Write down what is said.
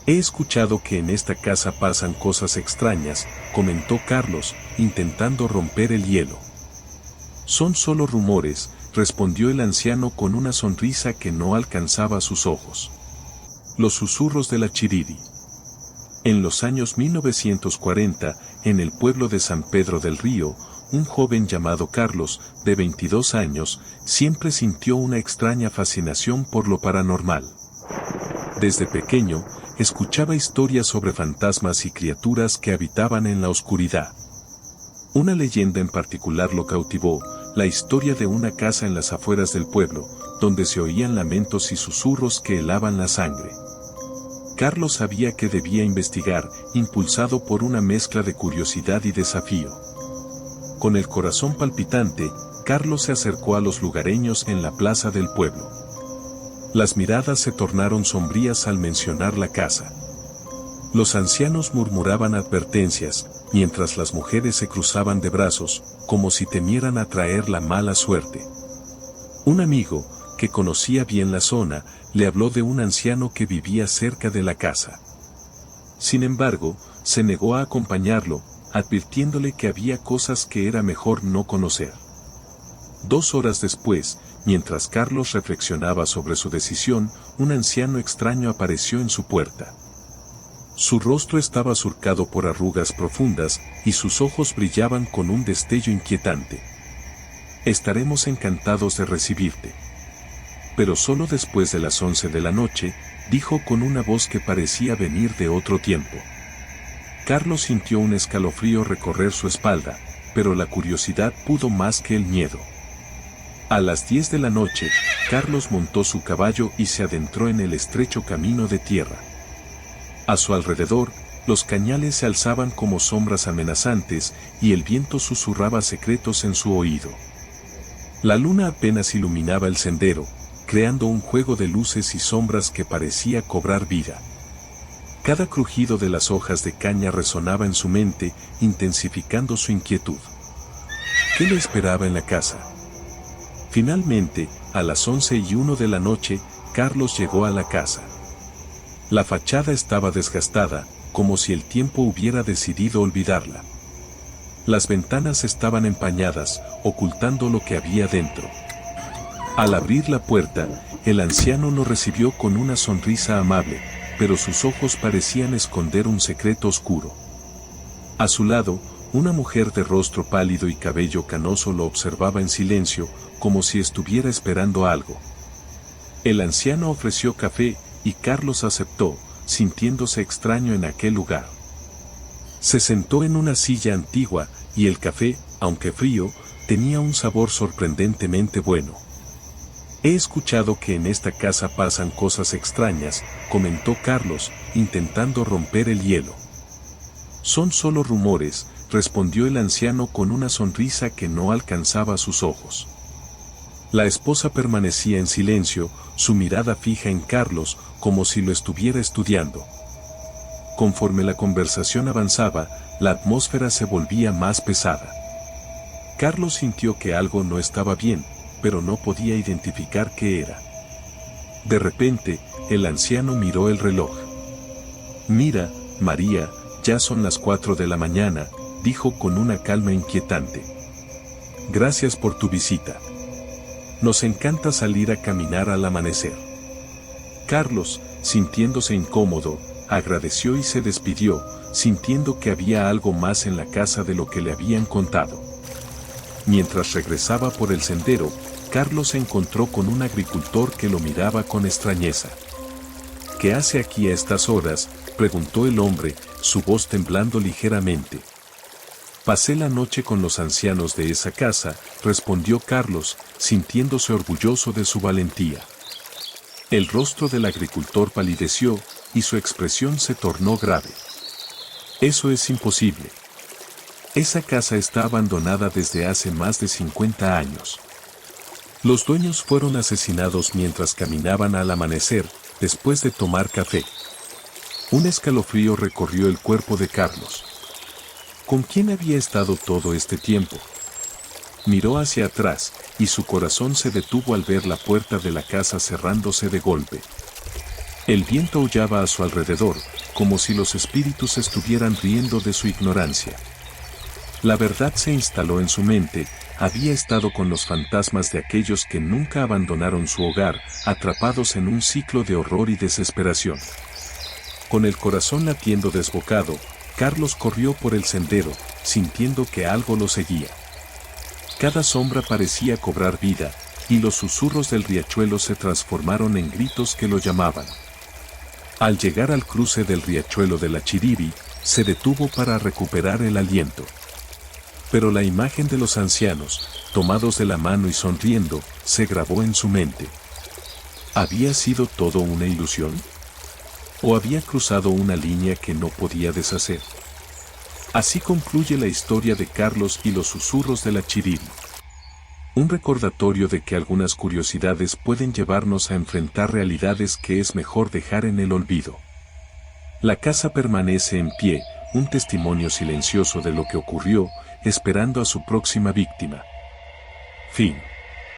He escuchado que en esta casa pasan cosas extrañas, comentó Carlos, intentando romper el hielo. Son solo rumores, respondió el anciano con una sonrisa que no alcanzaba sus ojos. Los susurros de la Chiriri. En los años 1940, en el pueblo de San Pedro del Río, un joven llamado Carlos, de 22 años, siempre sintió una extraña fascinación por lo paranormal. Desde pequeño, escuchaba historias sobre fantasmas y criaturas que habitaban en la oscuridad. Una leyenda en particular lo cautivó, la historia de una casa en las afueras del pueblo, donde se oían lamentos y susurros que helaban la sangre. Carlos sabía que debía investigar, impulsado por una mezcla de curiosidad y desafío. Con el corazón palpitante, Carlos se acercó a los lugareños en la plaza del pueblo. Las miradas se tornaron sombrías al mencionar la casa. Los ancianos murmuraban advertencias, mientras las mujeres se cruzaban de brazos, como si temieran atraer la mala suerte. Un amigo, que conocía bien la zona, le habló de un anciano que vivía cerca de la casa. Sin embargo, se negó a acompañarlo, advirtiéndole que había cosas que era mejor no conocer. 2 horas después, mientras Carlos reflexionaba sobre su decisión, un anciano extraño apareció en su puerta. Su rostro estaba surcado por arrugas profundas, y sus ojos brillaban con un destello inquietante. «Estaremos encantados de recibirte. Pero solo después de las 11 de la noche», dijo con una voz que parecía venir de otro tiempo. Carlos sintió un escalofrío recorrer su espalda, pero la curiosidad pudo más que el miedo. A las 10 de la noche, Carlos montó su caballo y se adentró en el estrecho camino de tierra. A su alrededor, los cañales se alzaban como sombras amenazantes y el viento susurraba secretos en su oído. La luna apenas iluminaba el sendero, creando un juego de luces y sombras que parecía cobrar vida. Cada crujido de las hojas de caña resonaba en su mente, intensificando su inquietud. ¿Qué le esperaba en la casa? Finalmente, a las 11:01 de la noche, Carlos llegó a la casa. La fachada estaba desgastada, como si el tiempo hubiera decidido olvidarla. Las ventanas estaban empañadas, ocultando lo que había dentro. Al abrir la puerta, el anciano lo recibió con una sonrisa amable, pero sus ojos parecían esconder un secreto oscuro. A su lado, una mujer de rostro pálido y cabello canoso lo observaba en silencio, como si estuviera esperando algo. El anciano ofreció café, y Carlos aceptó, sintiéndose extraño en aquel lugar. Se sentó en una silla antigua, y el café, aunque frío, tenía un sabor sorprendentemente bueno. «He escuchado que en esta casa pasan cosas extrañas», comentó Carlos, intentando romper el hielo. «Son solo rumores», respondió el anciano con una sonrisa que no alcanzaba sus ojos. La esposa permanecía en silencio, su mirada fija en Carlos, como si lo estuviera estudiando. Conforme la conversación avanzaba, la atmósfera se volvía más pesada. Carlos sintió que algo no estaba bien, pero no podía identificar qué era. De repente, el anciano miró el reloj. «Mira, María, ya son las 4 de la mañana», dijo con una calma inquietante. «Gracias por tu visita. Nos encanta salir a caminar al amanecer». Carlos, sintiéndose incómodo, agradeció y se despidió, sintiendo que había algo más en la casa de lo que le habían contado. Mientras regresaba por el sendero, Carlos se encontró con un agricultor que lo miraba con extrañeza. «¿Qué hace aquí a estas horas?», preguntó el hombre, su voz temblando ligeramente. «Pasé la noche con los ancianos de esa casa», respondió Carlos, sintiéndose orgulloso de su valentía. El rostro del agricultor palideció, y su expresión se tornó grave. «Eso es imposible. Esa casa está abandonada desde hace más de 50 años. Los dueños fueron asesinados mientras caminaban al amanecer, después de tomar café». Un escalofrío recorrió el cuerpo de Carlos. ¿Con quién había estado todo este tiempo? Miró hacia atrás, y su corazón se detuvo al ver la puerta de la casa cerrándose de golpe. El viento aullaba a su alrededor, como si los espíritus estuvieran riendo de su ignorancia. La verdad se instaló en su mente, había estado con los fantasmas de aquellos que nunca abandonaron su hogar, atrapados en un ciclo de horror y desesperación. Con el corazón latiendo desbocado, Carlos corrió por el sendero, sintiendo que algo lo seguía. Cada sombra parecía cobrar vida, y los susurros del riachuelo se transformaron en gritos que lo llamaban. Al llegar al cruce del riachuelo de la Chiribi, se detuvo para recuperar el aliento. Pero la imagen de los ancianos, tomados de la mano y sonriendo, se grabó en su mente. ¿Había sido todo una ilusión? ¿O había cruzado una línea que no podía deshacer? Así concluye la historia de Carlos y los susurros de la Chiribi. Un recordatorio de que algunas curiosidades pueden llevarnos a enfrentar realidades que es mejor dejar en el olvido. La casa permanece en pie, un testimonio silencioso de lo que ocurrió, esperando a su próxima víctima. Fin.